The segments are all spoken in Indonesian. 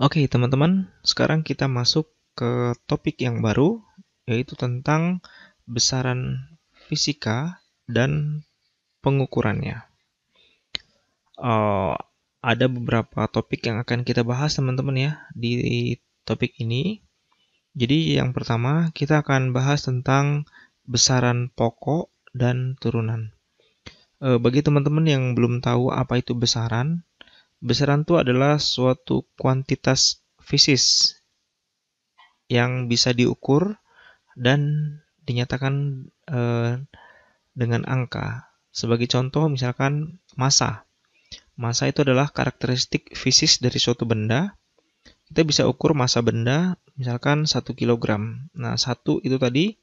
Oke, teman-teman, sekarang kita masuk ke topik yang baru, yaitu tentang besaran fisika dan pengukurannya. Eh, ada beberapa topik yang akan kita bahas, teman-teman ya, di topik ini. Jadi, yang pertama, kita akan bahas tentang besaran pokok dan turunan. Bagi teman-teman yang belum tahu apa itu besaran, besaran itu adalah suatu kuantitas fisis yang bisa diukur dan dinyatakan dengan angka. Sebagai contoh, misalkan massa. Massa itu adalah karakteristik fisis dari suatu benda. Kita bisa ukur massa benda, misalkan 1 kilogram. Nah, 1 itu tadi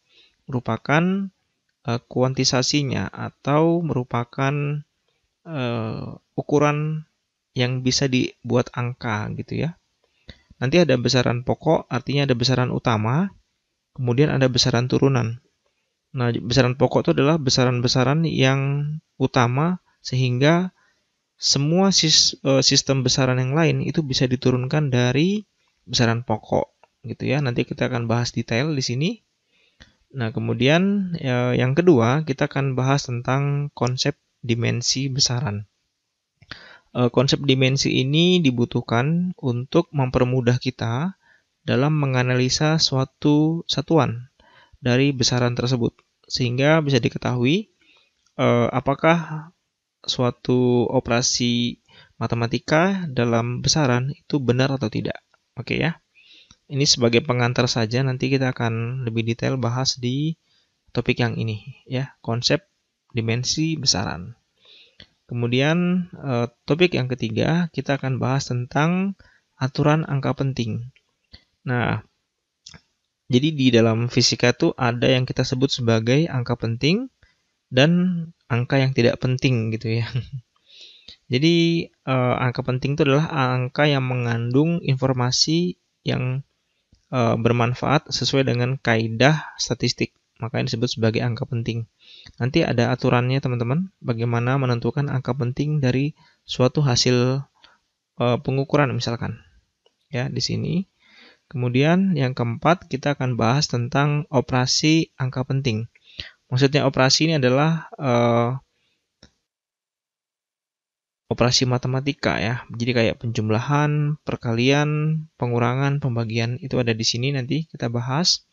merupakan kuantisasinya atau merupakan ukuran yang bisa dibuat angka gitu ya. Nanti ada besaran pokok, artinya ada besaran utama, kemudian ada besaran turunan. Nah, besaran pokok itu adalah besaran-besaran yang utama sehingga semua sistem besaran yang lain itu bisa diturunkan dari besaran pokok gitu ya. Nanti kita akan bahas detail di sini. Nah, kemudian yang kedua kita akan bahas tentang konsep dimensi besaran. Konsep dimensi ini dibutuhkan untuk mempermudah kita dalam menganalisa suatu satuan dari besaran tersebut, sehingga bisa diketahui apakah suatu operasi matematika dalam besaran itu benar atau tidak. Oke ya. Ini sebagai pengantar saja, nanti kita akan lebih detail bahas di topik yang ini ya, konsep dimensi besaran. Kemudian topik yang ketiga kita akan bahas tentang aturan angka penting. Nah, jadi di dalam fisika tuh ada yang kita sebut sebagai angka penting dan angka yang tidak penting gitu ya. Jadi angka penting itu adalah angka yang mengandung informasi yang bermanfaat sesuai dengan kaidah statistik. Makanya disebut sebagai angka penting. Nanti ada aturannya teman-teman, bagaimana menentukan angka penting dari suatu hasil pengukuran misalkan. Ya, di sini. Kemudian yang keempat kita akan bahas tentang operasi angka penting. Maksudnya operasi ini adalah operasi matematika ya. Jadi kayak penjumlahan, perkalian, pengurangan, pembagian itu ada di sini nanti kita bahas.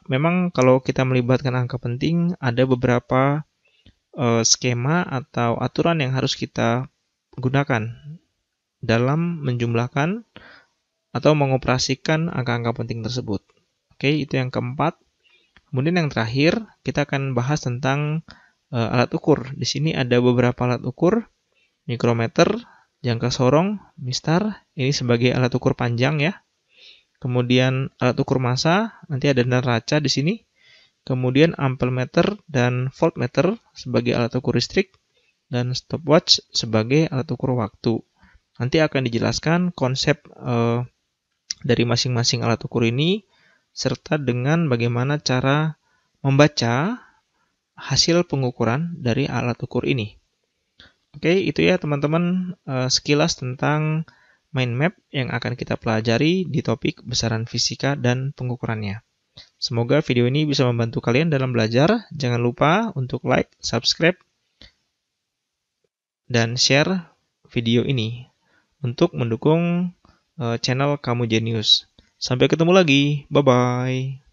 Memang kalau kita melibatkan angka penting ada beberapa skema atau aturan yang harus kita gunakan dalam menjumlahkan atau mengoperasikan angka-angka penting tersebut. Oke, itu yang keempat. Kemudian yang terakhir, kita akan bahas tentang alat ukur. Di sini ada beberapa alat ukur, mikrometer, jangka sorong, mistar, ini sebagai alat ukur panjang ya. Kemudian alat ukur massa, nanti ada neraca di sini. Kemudian ampermeter dan voltmeter sebagai alat ukur listrik dan stopwatch sebagai alat ukur waktu. Nanti akan dijelaskan konsep dari masing-masing alat ukur ini serta dengan bagaimana cara membaca hasil pengukuran dari alat ukur ini. Oke, itu ya teman-teman sekilas tentang mind map yang akan kita pelajari di topik besaran fisika dan pengukurannya. Semoga video ini bisa membantu kalian dalam belajar. Jangan lupa untuk like, subscribe, dan share video ini untuk mendukung channel Kamu Genius. Sampai ketemu lagi. Bye-bye.